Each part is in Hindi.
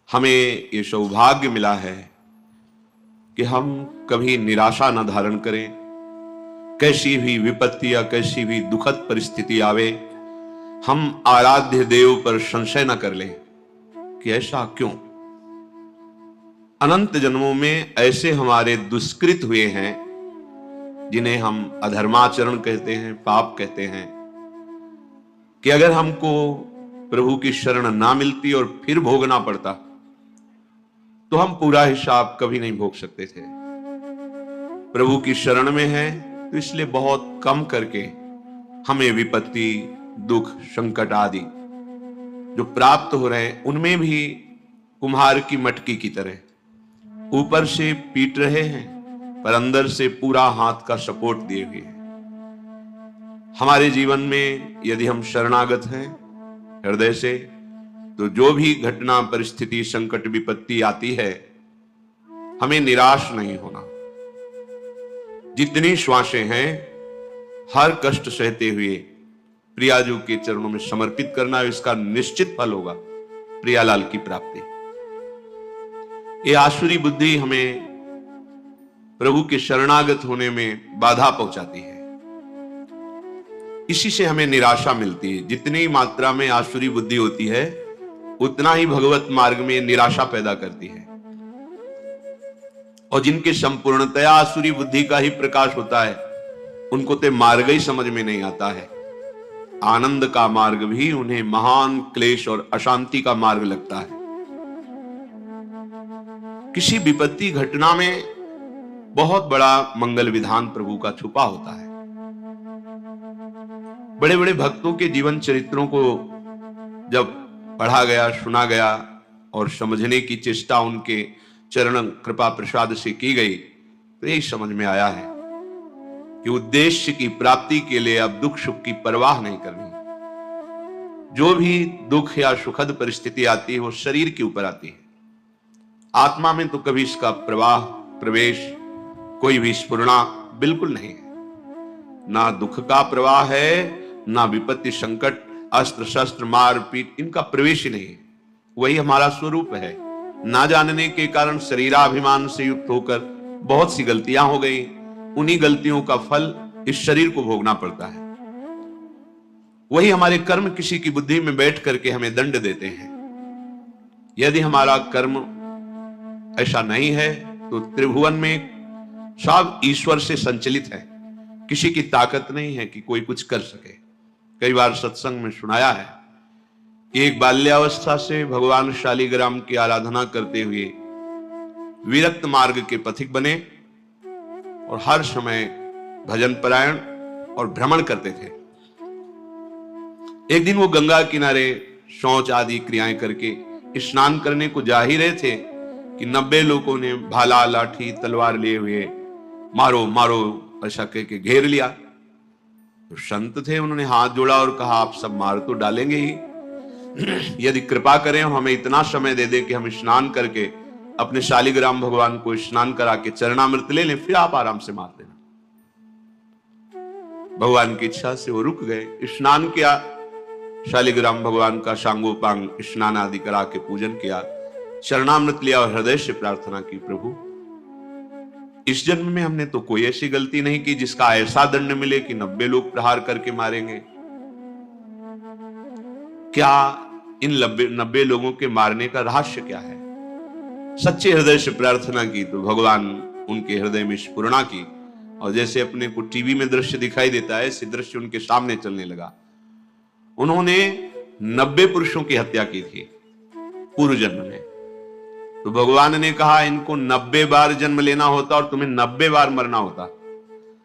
हमें ये सौभाग्य मिला है कि हम कभी निराशा न धारण करें। कैसी भी विपत्ति या कैसी भी दुखद परिस्थिति आवे, हम आराध्य देव पर संशय न कर लें कि ऐसा क्यों। अनंत जन्मों में ऐसे हमारे दुष्कृत हुए हैं जिन्हें हम अधर्माचरण कहते हैं, पाप कहते हैं, कि अगर हमको प्रभु की शरण ना मिलती और फिर भोगना पड़ता तो हम पूरा हिसाब कभी नहीं भोग सकते थे। प्रभु की शरण में है तो इसलिए बहुत कम करके हमें विपत्ति, दुख, संकट आदि जो प्राप्त हो रहे हैं उनमें भी कुम्हार की मटकी की तरह ऊपर से पीट रहे हैं पर अंदर से पूरा हाथ का सपोर्ट दिए हुए हैं। हमारे जीवन में यदि हम शरणागत हैं हृदय से, तो जो भी घटना, परिस्थिति, संकट, विपत्ति आती है, हमें निराश नहीं होना। जितनी श्वासें हैं हर कष्ट सहते हुए प्रियाजू के चरणों में समर्पित करना, इसका निश्चित फल होगा प्रियालाल की प्राप्ति। ये आसुरी बुद्धि हमें प्रभु के शरणागत होने में बाधा पहुंचाती है। इसी से हमें निराशा मिलती है। जितनी मात्रा में आसुरी बुद्धि होती है उतना ही भगवत मार्ग में निराशा पैदा करती है। और जिनके संपूर्णतया आसुरी बुद्धि का ही प्रकाश होता है उनको तो मार्ग ही समझ में नहीं आता है। आनंद का मार्ग भी उन्हें महान क्लेश और अशांति का मार्ग लगता है। किसी विपत्ति घटना में बहुत बड़ा मंगल विधान प्रभु का छुपा होता है। बड़े बड़े भक्तों के जीवन चरित्रों को जब पढ़ा गया, सुना गया और समझने की चेष्टा उनके चरण कृपा प्रसाद से की गई तो यही समझ में आया है कि उद्देश्य की प्राप्ति के लिए अब दुख सुख की परवाह नहीं करनी। जो भी दुख या सुखद परिस्थिति आती है वो शरीर के ऊपर आती है, आत्मा में तो कभी इसका प्रवाह, प्रवेश, कोई भी स्फुरना बिल्कुल नहीं है। ना दुख का प्रवाह है, ना विपत्ति, संकट, अस्त्र शस्त्र, मार पीट, इनका प्रवेश ही नहीं है। वही हमारा स्वरूप है। ना जानने के कारण शरीराभिमान से युक्त होकर बहुत सी गलतियां हो गई। उन्हीं गलतियों का फल इस शरीर को भोगना पड़ता है। वही हमारे कर्म किसी की बुद्धि में बैठ करके हमें दंड देते हैं। यदि हमारा कर्म ऐसा नहीं है तो त्रिभुवन में सब ईश्वर से संचलित है। किसी की ताकत नहीं है कि कोई कुछ कर सके। कई बार सत्संग में सुनाया है कि एक बाल्यावस्था से भगवान शालिग्राम की आराधना करते हुए विरक्त मार्ग के पथिक बने और हर समय भजन परायण और भ्रमण करते थे। एक दिन वो गंगा किनारे शौच आदि क्रियाएं करके स्नान करने को जा ही रहे थे कि 90 लोगों ने भाला, लाठी, तलवार लिए हुए मारो मारो ऐसा कह के घेर लिया। तो संत थे, उन्होंने हाथ जोड़ा और कहा आप सब मार तो डालेंगे ही, यदि कृपा करें और हमें इतना समय दे दें कि हम स्नान करके अपने शालिग्राम भगवान को स्नान करा के चरणामृत ले लें, फिर आप आराम से मार देना। भगवान की इच्छा से वो रुक गए, स्नान किया, शालिग्राम भगवान का सांगोपांग स्नान आदि करा के पूजन किया, चरणामृत लिया और हृदय से प्रार्थना की, प्रभु इस जन्म में हमने तो कोई ऐसी गलती नहीं की जिसका ऐसा दंड मिले कि 90 लोग प्रहार करके मारेंगे। क्या इन 90 लोगों के मारने का रहस्य क्या है? सच्चे हृदय से प्रार्थना की तो भगवान उनके हृदय में स्फुरणा की और जैसे अपने को टीवी में दृश्य दिखाई देता है ऐसे दृश्य उनके सामने चलने लगा। उन्होंने 90 पुरुषों की हत्या की थी पूर्व जन्म में। तो भगवान ने कहा इनको 90 बार जन्म लेना होता और तुम्हें 90 बार मरना होता,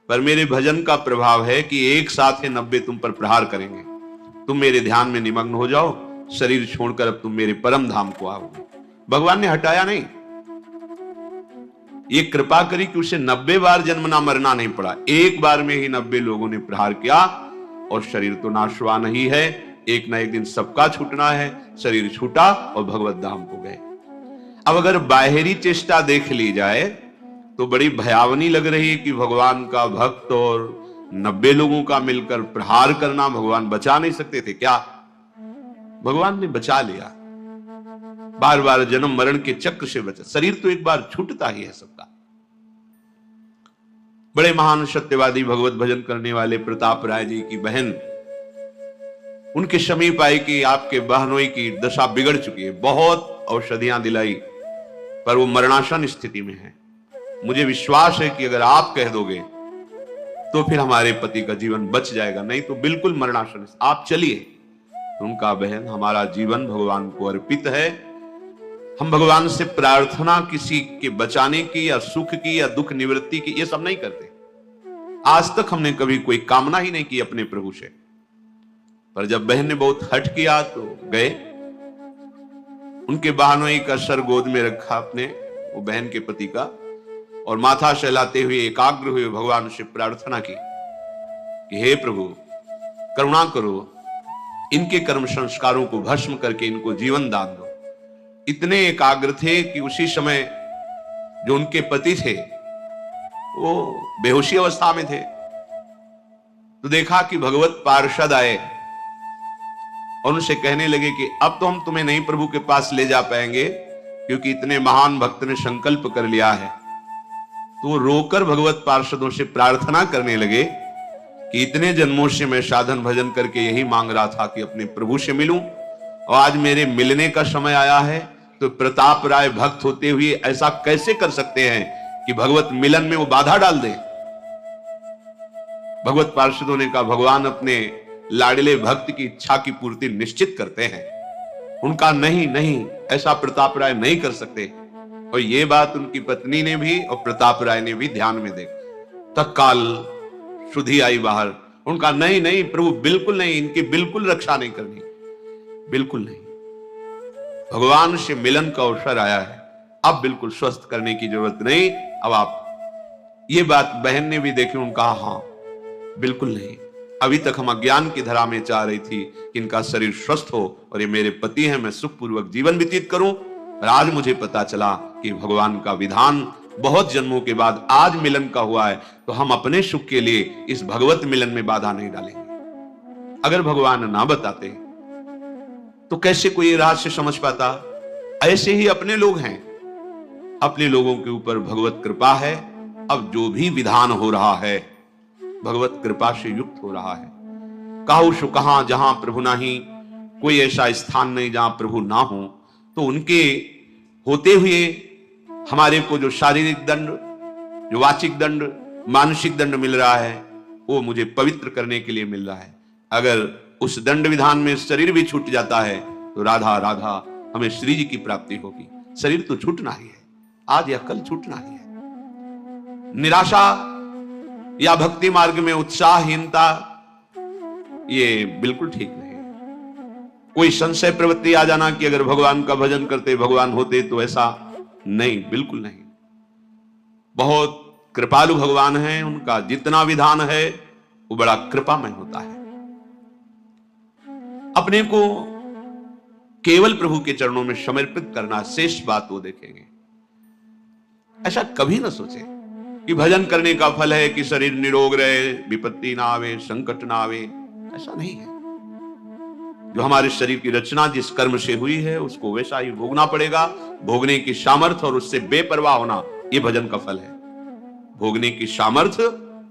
पर मेरे भजन का प्रभाव है कि एक साथ ही 90 तुम पर प्रहार करेंगे। तुम मेरे ध्यान में निमग्न हो जाओ, शरीर छोड़कर अब तुम मेरे परम धाम को आओगे। भगवान ने हटाया नहीं, ये कृपा करी कि उसे 90 बार जन्म ना मरना नहीं पड़ा। एक बार में ही 90 लोगों ने प्रहार किया और शरीर तो नाशवान ही है, एक ना एक दिन सबका छूटना है। शरीर छूटा और भगवत धाम को गए। अब अगर बाहरी चेष्टा देख ली जाए तो बड़ी भयावनी लग रही है कि भगवान का भक्त और 90 लोगों का मिलकर प्रहार करना, भगवान बचा नहीं सकते थे क्या? भगवान ने बचा लिया। बार बार जन्म मरण के चक्र से बचा। शरीर तो एक बार छूटता ही है सबका। बड़े महान सत्यवादी भगवत भजन करने वाले प्रताप राय जी की बहन उनके समीप आई कि आपके बहनोई की दशा बिगड़ चुकी है, बहुत औषधियां दिलाई पर वो मरणासन स्थिति में है। मुझे विश्वास है कि अगर आप कह दोगे तो फिर हमारे पति का जीवन बच जाएगा, नहीं तो बिल्कुल मरणासन, आप चलिए। तो उनका बहन, हमारा जीवन भगवान को अर्पित है, हम भगवान से प्रार्थना किसी के बचाने की या सुख की या दुख निवृत्ति की ये सब नहीं करते। आज तक हमने कभी कोई कामना ही नहीं की अपने प्रभु से। पर जब बहन ने बहुत हठ किया तो गए, उनके बहनोई का सर गोद में रखा अपने, वो बहन के पति का, और माथा सहलाते हुए एकाग्र हुए भगवान से प्रार्थना की कि हे प्रभु करुणा करो, इनके कर्म संस्कारों को भस्म करके इनको जीवन दान दो। इतने एकाग्र थे कि उसी समय जो उनके पति थे वो बेहोशी अवस्था में थे। तो देखा कि भगवत पार्षद आए और उनसे कहने लगे कि अब तो हम तुम्हें नहीं प्रभु के पास ले जा पाएंगे, क्योंकि इतने महान भक्त ने संकल्प कर लिया है। तो वो रोकर भगवत पार्षदों से प्रार्थना करने लगे कि इतने जन्मों से मैं साधन भजन करके यही मांग रहा था कि अपने प्रभु से मिलूं, और आज मेरे मिलने का समय आया है। तो प्रताप राय भक्त होते हुए ऐसा कैसे कर सकते हैं कि भगवत मिलन में वो बाधा डाल दे। भगवत पार्षदों ने कहा भगवान अपने लाडले भक्त की इच्छा की पूर्ति निश्चित करते हैं, उनका नहीं नहीं ऐसा प्रताप राय नहीं कर सकते। और ये बात उनकी पत्नी ने भी और प्रताप राय ने भी ध्यान में देखा। तत्काल सुधी आई बाहर, उनका नहीं नहीं प्रभु बिल्कुल नहीं, इनकी बिल्कुल रक्षा नहीं करनी, बिल्कुल नहीं। भगवान से मिलन का अवसर आया है, अब बिल्कुल स्वस्थ करने की जरूरत नहीं। अब आप, ये बात बहन ने भी देखी, उन्होंने कहा हाँ बिल्कुल नहीं, अभी तक हम अज्ञान की धरा में चाह रही थी कि इनका शरीर स्वस्थ हो और ये मेरे पति हैं, मैं सुखपूर्वक जीवन व्यतीत करूं। और आज मुझे पता चला कि भगवान का विधान बहुत जन्मों के बाद आज मिलन का हुआ है, तो हम अपने सुख के लिए इस भगवत मिलन में बाधा नहीं डालेंगे। अगर भगवान ना बताते तो कैसे कोई रहस्य समझ पाता। ऐसे ही अपने लोग हैं, अपने लोगों के ऊपर भगवत कृपा है। अब जो भी विधान हो रहा है भगवत कृपा से युक्त हो रहा है। काहू सु कहां जहां प्रभु नाही, कोई ऐसा स्थान नहीं जहां प्रभु ना हो। तो उनके होते हुए हमारे को जो शारीरिक दंड, जो वाचिक दंड, मानसिक दंड मिल रहा है, वो मुझे पवित्र करने के लिए मिल रहा है। अगर उस दंड विधान में शरीर भी छूट जाता है तो राधा राधा हमें श्री जी की प्राप्ति होगी। शरीर तो छूटना ही है, आज या कल छूटना ही है। निराशा या भक्ति मार्ग में उत्साहहीनता ये बिल्कुल ठीक नहीं। कोई संशय प्रवृत्ति आ जाना कि अगर भगवान का भजन करते भगवान होते, तो ऐसा नहीं, बिल्कुल नहीं। बहुत कृपालु भगवान है, उनका जितना विधान है वो बड़ा कृपामय होता है। अपने को केवल प्रभु के चरणों में समर्पित करना, शेष बात वो देखेंगे। ऐसा कभी ना सोचे कि भजन करने का फल है कि शरीर निरोग रहे, विपत्ति ना आवे, संकट ना आवे, ऐसा नहीं है। जो हमारे शरीर की रचना जिस कर्म से हुई है उसको वैसा ही भोगना पड़ेगा। भोगने की सामर्थ्य और उससे बेपरवाह होना, ये भजन का फल है। भोगने की सामर्थ्य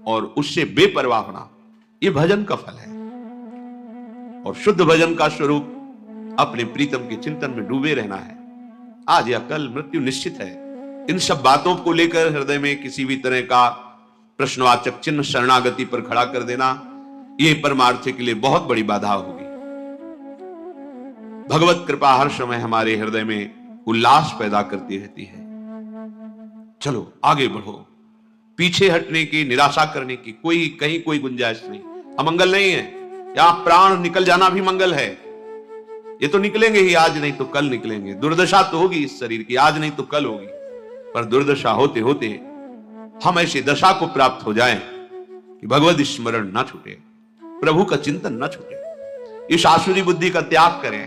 और उससे बेपरवाह होना, ये भजन का फल है। और शुद्ध भजन का स्वरूप अपने प्रीतम के चिंतन में डूबे रहना है। आज या कल मृत्यु निश्चित है। इन सब बातों को लेकर हृदय में किसी भी तरह का प्रश्नवाचक चिन्ह शरणागति पर खड़ा कर देना, यह परमार्थ के लिए बहुत बड़ी बाधा होगी। भगवत कृपा हर समय हमारे हृदय में उल्लास पैदा करती रहती है। चलो आगे बढ़ो, पीछे हटने की, निराशा करने की कोई कहीं कोई गुंजाइश नहीं। अमंगल नहीं है, यहां प्राण निकल जाना भी मंगल है। ये तो निकलेंगे ही, आज नहीं तो कल निकलेंगे। दुर्दशा तो होगी इस शरीर की, आज नहीं तो कल होगी। पर दुर्दशा होते होते हम ऐसी दशा को प्राप्त हो जाएं कि भगवत स्मरण ना छूटे, प्रभु का चिंतन ना छूटे। इस आसुरी बुद्धि का त्याग करें।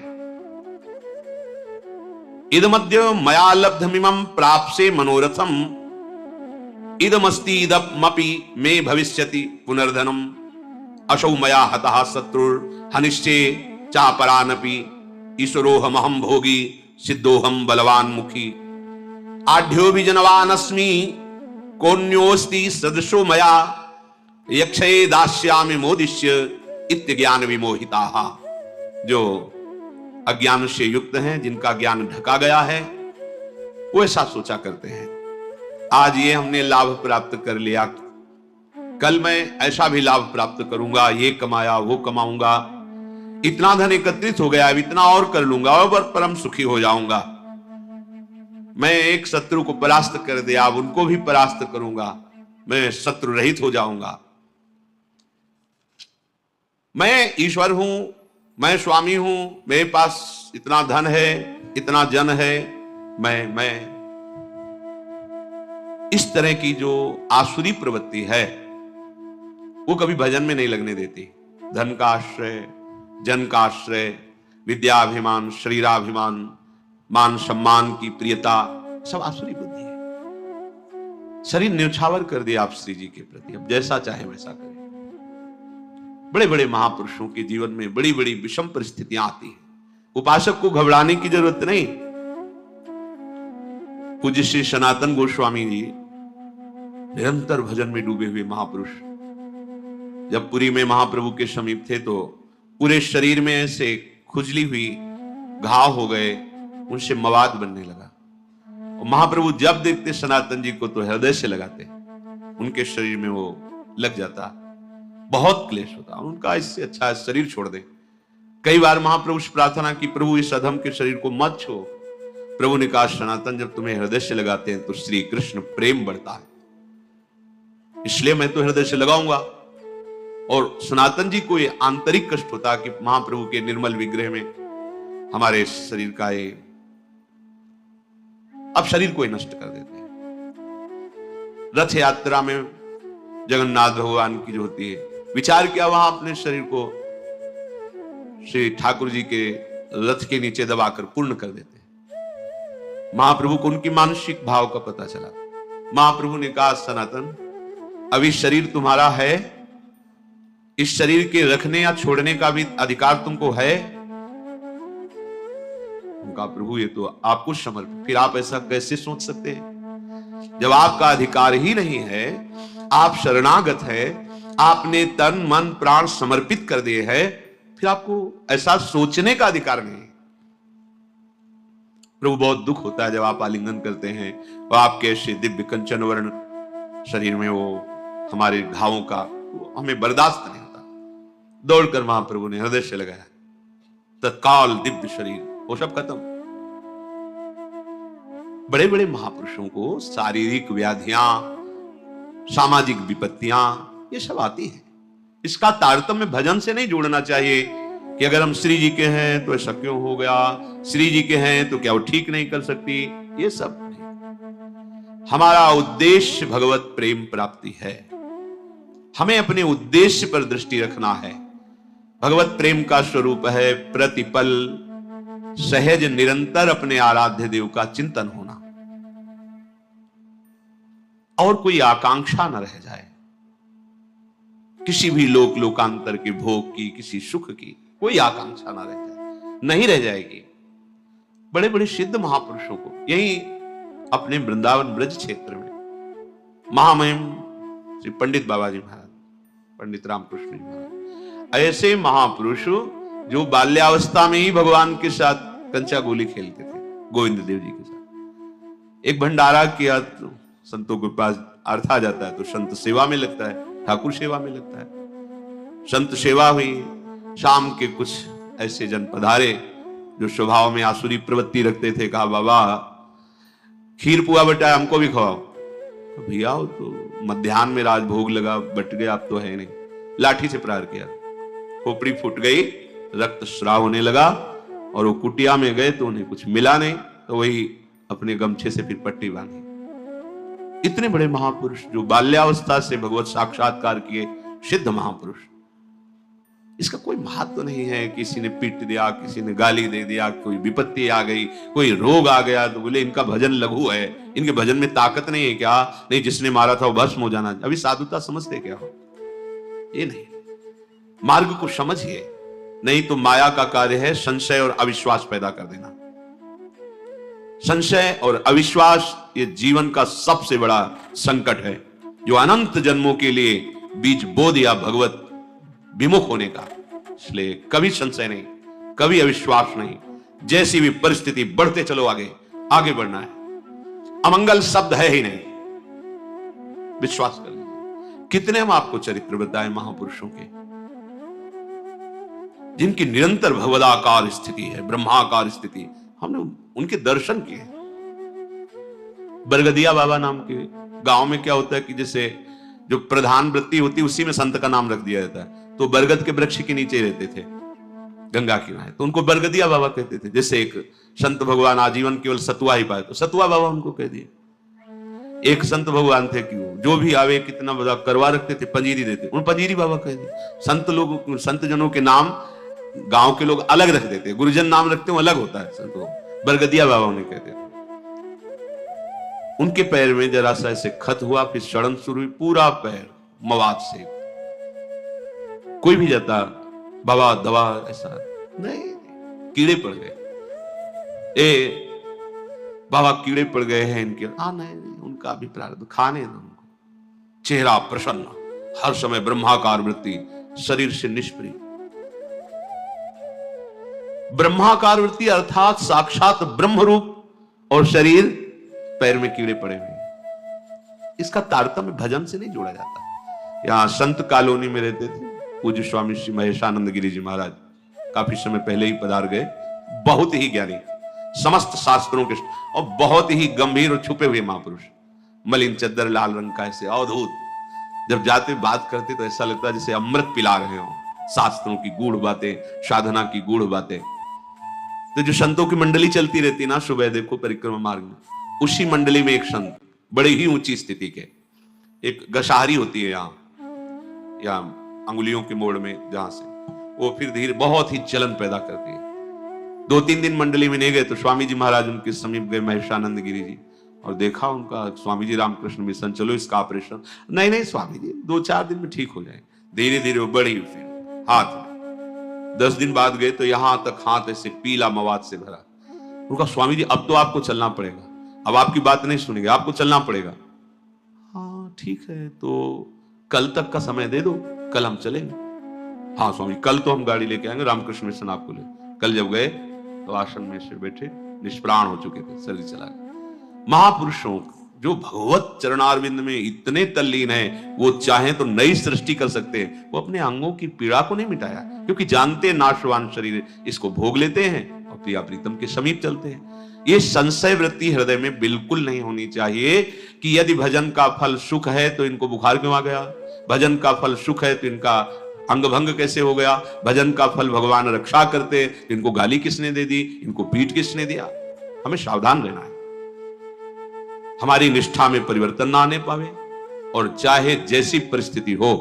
इदमद्य मया लब्धमिमं प्राप्से मनोरथम, इदमस्ति इदमपि मे भविष्यति पुनर्धनम, असौ मया हतः शत्रुर् हनिष्ये चापरानपि, ईश्वरोहमहं भोगी सिद्धोहम बलवान मुखी आढ्यो भी जनवान अस्मि कोन्योस्ति सदृशो मया यक्षये दास्यामि मोदिष्य इत्य ज्ञान विमोहिताः। जो अज्ञान से युक्त हैं, जिनका ज्ञान ढका गया है, वो ऐसा सोचा करते हैं आज ये हमने लाभ प्राप्त कर लिया, कल मैं ऐसा भी लाभ प्राप्त करूंगा, ये कमाया वो कमाऊंगा, इतना धन एकत्रित हो गया, इतना और कर लूंगा और परम सुखी हो जाऊंगा। मैं एक शत्रु को परास्त कर दिया, अब उनको भी परास्त करूंगा, मैं शत्रु रहित हो जाऊंगा। मैं ईश्वर हूं, मैं स्वामी हूं, मेरे पास इतना धन है, इतना जन है, मैं इस तरह की जो आसुरी प्रवृत्ति है वो कभी भजन में नहीं लगने देती। धन का आश्रय, जन का आश्रय, विद्याभिमान, शरीराभिमान, मान सम्मान की प्रियता, सब आसुरी बुद्धि है। शरीर न्यौछावर कर दिया आप श्री जी के प्रति, अब जैसा चाहे वैसा करें। बड़े बड़े महापुरुषों के जीवन में बड़ी बड़ी विषम परिस्थितियां आती हैं, उपासक को घबराने की जरूरत नहीं। पूज्य श्री सनातन गोस्वामी जी निरंतर भजन में डूबे हुए महापुरुष, जब पुरी में महाप्रभु के समीप थे तो पूरे शरीर में ऐसे खुजली हुई घाव हो गए, उनसे मवाद बनने लगा। और महाप्रभु जब देखते सनातन जी को तो हृदय से लगाते, उनके शरीर में वो लग जाता, बहुत क्लेश होता, उनका इससे अच्छा शरीर छोड़ दे। कई बार महाप्रभु से प्रार्थना की, प्रभु इस अधम के शरीर को मत छो। प्रभु ने कहा, सनातन जब तुम्हें हृदय से लगाते हैं तो श्री कृष्ण प्रेम बढ़ता है, इसलिए मैं तो हृदय से लगाऊंगा। और सनातन जी को ये आंतरिक कष्ट होता कि महाप्रभु के निर्मल विग्रह में हमारे शरीर का ये अब शरीर को ही नष्ट कर देते हैं। रथ यात्रा में जगन्नाथ भगवान की जो होती है, विचार किया वहां अपने शरीर को श्री ठाकुर जी के रथ के नीचे दबाकर पूर्ण कर देते हैं। महाप्रभु को उनकी मानसिक भाव का पता चला। महाप्रभु ने कहा, सनातन अभी शरीर तुम्हारा है, इस शरीर के रखने या छोड़ने का भी अधिकार तुमको है? उनका प्रभु ये तो आपको समर्पित, फिर आप ऐसा कैसे सोच सकते हैं? जब आपका अधिकार ही नहीं है, आप शरणागत है, आपने तन मन प्राण समर्पित कर दिए हैं, फिर आपको ऐसा सोचने का अधिकार नहीं। प्रभु बहुत दुख होता है जब आप आलिंगन करते हैं और आपके ऐसे दिव्य कंचन वर्ण शरीर में वो हमारे घावों का हमें बर्दाश्त नहीं होता। दौड़कर महाप्रभु ने हृदय से लगाया, तत्काल दिव्य शरीर वो सब खत्म। बड़े बड़े महापुरुषों को शारीरिक व्याधियां, सामाजिक विपत्तियां ये सब आती है। इसका तारतम्य भजन से नहीं जोड़ना चाहिए कि अगर हम श्री जी के हैं तो ऐसा क्यों हो गया, श्री जी के हैं तो क्या वो ठीक नहीं कर सकती, ये सब नहीं। हमारा उद्देश्य भगवत प्रेम प्राप्ति है, हमें अपने उद्देश्य पर दृष्टि रखना है। भगवत प्रेम का स्वरूप है प्रतिपल सहज निरंतर अपने आराध्य देव का चिंतन होना, और कोई आकांक्षा न रह जाए किसी भी लोक लोकांतर के भोग की, किसी सुख की कोई आकांक्षा ना रह जाए, नहीं रह जाएगी। बड़े बड़े सिद्ध महापुरुषों को यही अपने वृंदावन ब्रज क्षेत्र में महामहिम श्री पंडित बाबाजी महाराज, पंडित रामकृष्ण जी महाराज, ऐसे महापुरुष जो बाल्यावस्था में ही भगवान के साथ कंचा गोली खेलते थे, गोविंद देव जी के साथ। एक भंडारा किया तो संतों के पास अर्थ आ जाता है तो संत सेवा में लगता है, ठाकुर सेवा में लगता है। संत सेवा हुई, शाम के कुछ ऐसे जन पधारे जो स्वभाव में आसुरी प्रवृत्ति रखते थे। कहा, बाबा खीर पुआ बटा हमको भी खवाओ। भैया तो मध्याह्न में राजभोग लगा, बट गया, आप तो है नहीं। लाठी से प्रहार किया, खोपड़ी फूट गई, रक्त स्राव होने लगा, और वो कुटिया में गए तो उन्हें कुछ मिला नहीं, तो वही अपने गमछे से फिर पट्टी बांधी। इतने बड़े महापुरुष जो बाल्यावस्था से भगवत साक्षात्कार किए सिद्ध महापुरुष, इसका कोई महत्व नहीं है। किसी ने पीट दिया, किसी ने गाली दे दिया, कोई विपत्ति आ गई, कोई रोग आ गया तो बोले इनका भजन लघु है, इनके भजन में ताकत नहीं है क्या? नहीं, जिसने मारा था वो भस्म हो जाना। अभी साधुता समझते क्या हो? ये नहीं, मार्ग को समझिए, नहीं तो माया का कार्य है संशय और अविश्वास पैदा कर देना। संशय और अविश्वास ये जीवन का सबसे बड़ा संकट है, जो अनंत जन्मों के लिए बीज बो दिया भगवत विमुख होने का। इसलिए कभी संशय नहीं, कभी अविश्वास नहीं, जैसी भी परिस्थिति बढ़ते चलो आगे, आगे बढ़ना है। अमंगल शब्द है ही नहीं, विश्वास कर लीजिए। कितने हम आपको चरित्र बताएं महापुरुषों के, जिनकी निरंतर भगवदाकार स्थिति है, ब्रह्माकार स्थिति, हमने उनके दर्शन किए। बरगदिया बाबा नाम के गांव में क्या होता है कि जैसे जो प्रधान वृत्ति होती है उसी में संत का नाम रख दिया जाता है। तो बरगद के वृक्ष के नीचे रहते थे गंगा किनारे, तो उनको बरगदिया बाबा कहते थे। जैसे एक संत भगवान आजीवन केवल सतुआ ही पाए, तो सतुआ बाबा उनको कह दिए। एक संत भगवान थे कि जो भी आवे कितना बड़ा करवा रखते थे, पंजीरी देते, उन पंजीरी बाबा कह दिए। संत लोग, संत जनों के नाम गांव के लोग अलग रख देते, गुरुजन नाम रखते हो अलग होता है, संतों बरगदिया बाबा उन्हें कहते थे। उनके पैर में जरा सा ऐसे खत हुआ, फिर सड़न शुरू हुई, पूरा पैर मवाद से। कोई भी जाता बाबा दवा, ऐसा नहीं, कीड़े पड़ गए, ए बाबा कीड़े पड़ गए हैं इनके। नहीं, उनका भी प्रारब्ध, खाने दो उनको। चेहरा प्रसन्न, हर समय ब्रह्माकार वृत्ति, शरीर से निष्प्रिय। ब्रह्माकार वृत्ति अर्थात साक्षात ब्रह्म रूप, और शरीर पैर में कीड़े पड़े हुए। इसका तारतम्य भजन से नहीं जोड़ा जाता। यहां संत कॉलोनी में रहते थे पूज्य स्वामी श्री महेशानंद गिरी जी महाराज, काफी समय पहले ही पधार गए। बहुत ही ज्ञानी, समस्त शास्त्रों के, और बहुत ही गंभीर और छुपे हुए महापुरुष। मलिन चद्दर, लाल रंग का, ऐसे अवधूत। जब जाते बात करते तो ऐसा लगता है जैसे अमृत पिला रहे हो, शास्त्रों की गूढ़ बातें, साधना की गूढ़ बातें। तो जो संतों की मंडली चलती रहती ना, सुबह देखो परिक्रमा मार्ग में, उसी मंडली में एक संत, बड़ी ही ऊंची स्थिति के, एक गशाहरी होती है यहाँ अंगुलियों के मोड़ में, जहां से वो फिर धीरे बहुत ही चलन पैदा करती है। 2-3 दिन मंडली में नहीं गए तो स्वामी जी महाराज उनके समीप गए, महेशानंद गिरी जी, और देखा उनका। स्वामी जी रामकृष्ण मिशन, चलो इसका ऑपरेशन। नहीं स्वामी जी 2-4 दिन में ठीक हो जाए। धीरे धीरे वो बढ़ी, फिर हाथ में 10 दिन बाद गए तो यहां तक हाथ ऐसे पीला मवाद से भरा। उनका स्वामी जी अब तो आपको चलना पड़ेगा, अब आपकी बात नहीं सुनेंगे, आपको चलना पड़ेगा। हाँ ठीक है, तो कल तक का समय दे दो, कल हम चलेंगे। हाँ स्वामी, कल तो हम गाड़ी लेके आएंगे, रामकृष्ण मिशन आपको ले। कल जब गए तो आसन में से बैठे, निष्प्राण हो चुके थे, शरीर चला गया। महापुरुषों जो भगवत चरणारविंद में इतने तल्लीन है, वो चाहे तो नई सृष्टि कर सकते हैं। वो अपने अंगों की पीड़ा को नहीं मिटाया, क्योंकि जानते नाशवान शरीर, इसको भोग लेते हैं और प्रिया प्रीतम के समीप चलते हैं। ये संशय वृत्ति हृदय में बिल्कुल नहीं होनी चाहिए कि यदि भजन का फल सुख है तो इनको बुखार क्यों आ गया, भजन का फल सुख है तो इनका अंग भंग कैसे हो गया, भजन का फल भगवान रक्षा करते तो इनको गाली किसने दे दी, इनको पीठ किसने दिया। हमें सावधान रहना है, हमारी निष्ठा में परिवर्तन ना आने पावे, और चाहे जैसी परिस्थिति हो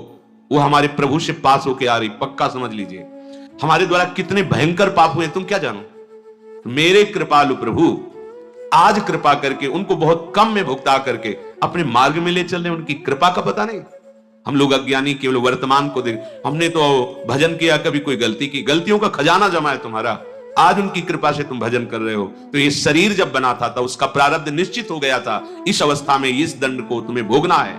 वो हमारे प्रभु से पास होके आ रही, पक्का समझ लीजिए। हमारे द्वारा कितने भयंकर पाप हुए तुम क्या जानो। मेरे कृपालु प्रभु आज कृपा करके उनको बहुत कम में भुगता करके अपने मार्ग में ले चल रहे, उनकी कृपा का पता नहीं। हम लोग अज्ञानी केवल वर्तमान को देख, हमने तो भजन किया, कभी कोई गलती की, गलतियों का खजाना जमा है तुम्हारा, आज उनकी कृपा से तुम भजन कर रहे हो। तो ये शरीर जब बना था तो उसका प्रारब्ध निश्चित हो गया था, इस अवस्था में इस दंड को तुम्हें भोगना है,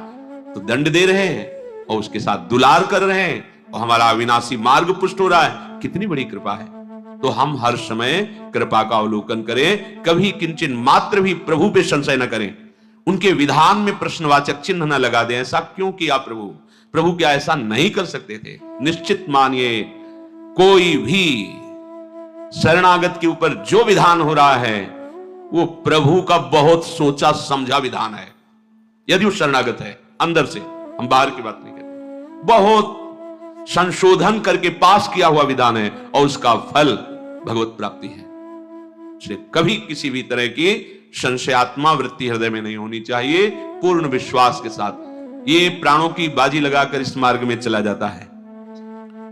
तो दंड दे रहे हैं और उसके साथ दुलार कर रहे हैं, और हमारा अविनाशी मार्ग पुष्ट हो रहा है। कितनी बड़ी कृपा है। तो हम हर समय कृपा का अवलोकन करें, कभी किंचन मात्र भी प्रभु पे संशय न करें, उनके विधान में प्रश्नवाचक चिन्ह न लगा दें। ऐसा क्यों किया प्रभु, प्रभु क्या ऐसा नहीं कर सकते थे। निश्चित मानिए कोई भी शरणागत के ऊपर जो विधान हो रहा है वो प्रभु का बहुत सोचा समझा विधान है। यदि वो शरणागत है अंदर से, हम बाहर की बात नहीं करते, बहुत संशोधन करके पास किया हुआ विधान है, और उसका फल भगवत प्राप्ति है। इसलिए कभी किसी भी तरह की संशयात्मा वृत्ति हृदय में नहीं होनी चाहिए। पूर्ण विश्वास के साथ ये प्राणों की बाजी लगाकर इस मार्ग में चला जाता है।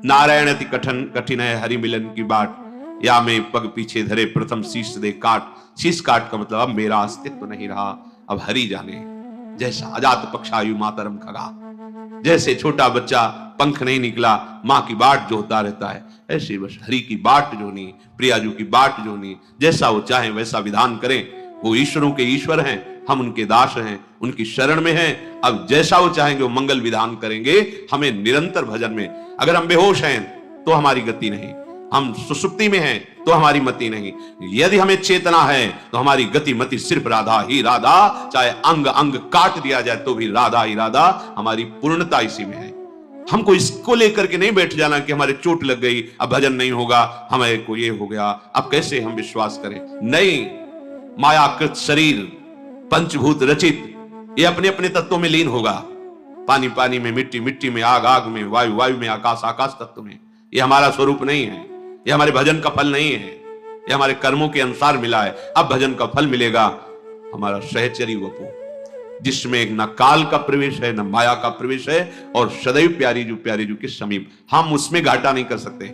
नारायण अति कठिन है हरि मिलन की बाट, या में पग पीछे धरे प्रथम शीश दे काट। शीश काट का मतलब अब मेरा अस्तित्व नहीं रहा, अब हरि जाने। जैसा अजात पक्षायु मातरम खगा, जैसे छोटा बच्चा पंख नहीं निकला मां की बाट जोता रहता है, ऐसे बस हरि की बाट जोनी, प्रियाजू की बाट जोनी। जैसा वो चाहे वैसा विधान करें, वो ईश्वरों के ईश्वर हैं, हम उनके दास हैं, उनकी शरण में हैं। अब जैसा वो चाहेंगे वो मंगल विधान करेंगे। हमें निरंतर भजन में, अगर हम बेहोश हैं तो हमारी गति नहीं, हम सुसुप्ति में हैं तो हमारी मति नहीं, यदि हमें चेतना है तो हमारी गति मति सिर्फ राधा ही राधा। चाहे अंग अंग काट दिया जाए तो भी राधा ही राधा। हमारी पूर्णता इसी में है। हमको इसको लेकर के नहीं बैठ जाना कि हमारे चोट लग गई, अब भजन नहीं होगा, हमें को ये हो गया, अब कैसे हम विश्वास करें। नहीं, मायाकृत शरीर पंचभूत रचित, ये अपने अपने तत्वों में लीन होगा। पानी पानी में, मिट्टी मिट्टी में, आग आग में, वायु वायु में, आकाश आकाश तत्व में। ये हमारा स्वरूप नहीं है, ये हमारे भजन का फल नहीं है, ये हमारे कर्मों के अनुसार मिला है। अब भजन का फल मिलेगा हमारा सहचरी वपु, जिसमें न काल का प्रवेश है, न माया का प्रवेश है, और सदैव प्यारी जू के समीप। हम उसमें घाटा नहीं कर सकते।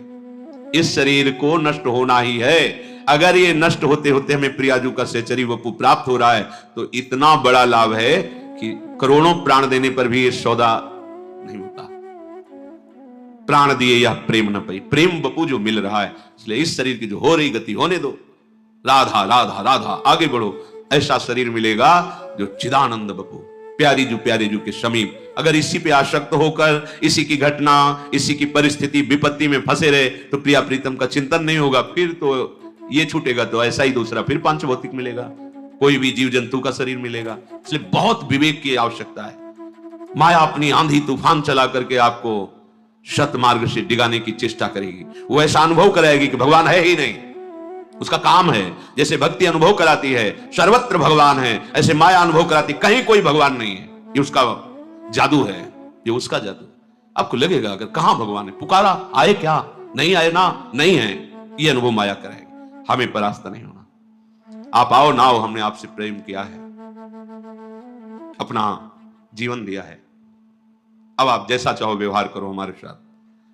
इस शरीर को नष्ट होना ही है। अगर ये नष्ट होते होते हमें प्रियाजू का सहचरी वपु प्राप्त हो रहा है तो इतना बड़ा लाभ है कि करोड़ों प्राण देने पर भी ये सौदा नहीं होता। प्राण दिए यह प्रेम न पाई, प्रेम वपु जो मिल रहा है। इसलिए इस शरीर की जो हो रही गति होने दो, राधा राधा राधा, आगे बढ़ो। ऐसा शरीर मिलेगा जो चिदानंद वपु, प्यारी जू के समीप। अगर इसी पे आसक्त होकर इसी की घटना, इसी की परिस्थिति, विपत्ति में फंसे रहे तो प्रिया प्रीतम का चिंतन नहीं होगा। फिर तो ये छूटेगा तो ऐसा ही दूसरा फिर पांचभौतिक मिलेगा, कोई भी जीव जंतु का शरीर मिलेगा। इसलिए बहुत विवेक की आवश्यकता है। माया अपनी आंधी तूफान चला करके आपको सत मार्ग से डिगाने की चेष्टा करेगी। वो ऐसा अनुभव कराएगी कि भगवान है ही नहीं, उसका काम है। जैसे भक्ति अनुभव कराती है सर्वत्र भगवान है, ऐसे माया अनुभव कराती कहीं कोई भगवान नहीं है। ये उसका जादू है, ये उसका जादू। आपको लगेगा अगर कहां भगवान है, पुकारा आए क्या, नहीं आए ना, नहीं है, ये अनुभव माया कराएगी। हमें परास्त नहीं होना। आप आओ ना आओ, हमने आपसे प्रेम किया है, अपना जीवन दिया है। अब आप जैसा चाहो व्यवहार करो हमारे साथ,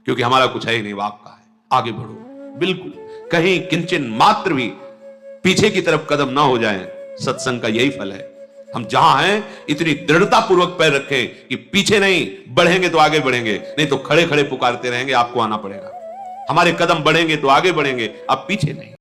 क्योंकि हमारा कुछ है ही नहीं, वो आपका है। आगे बढ़ो, बिल्कुल कहीं किंचन मात्र भी पीछे की तरफ कदम ना हो जाए। सत्संग का यही फल है। हम जहां हैं इतनी दृढ़ता पूर्वक पैर रखें कि पीछे नहीं, बढ़ेंगे तो आगे बढ़ेंगे, नहीं तो खड़े खड़े पुकारते रहेंगे। आपको आना पड़ेगा। हमारे कदम बढ़ेंगे तो आगे बढ़ेंगे, अब पीछे नहीं।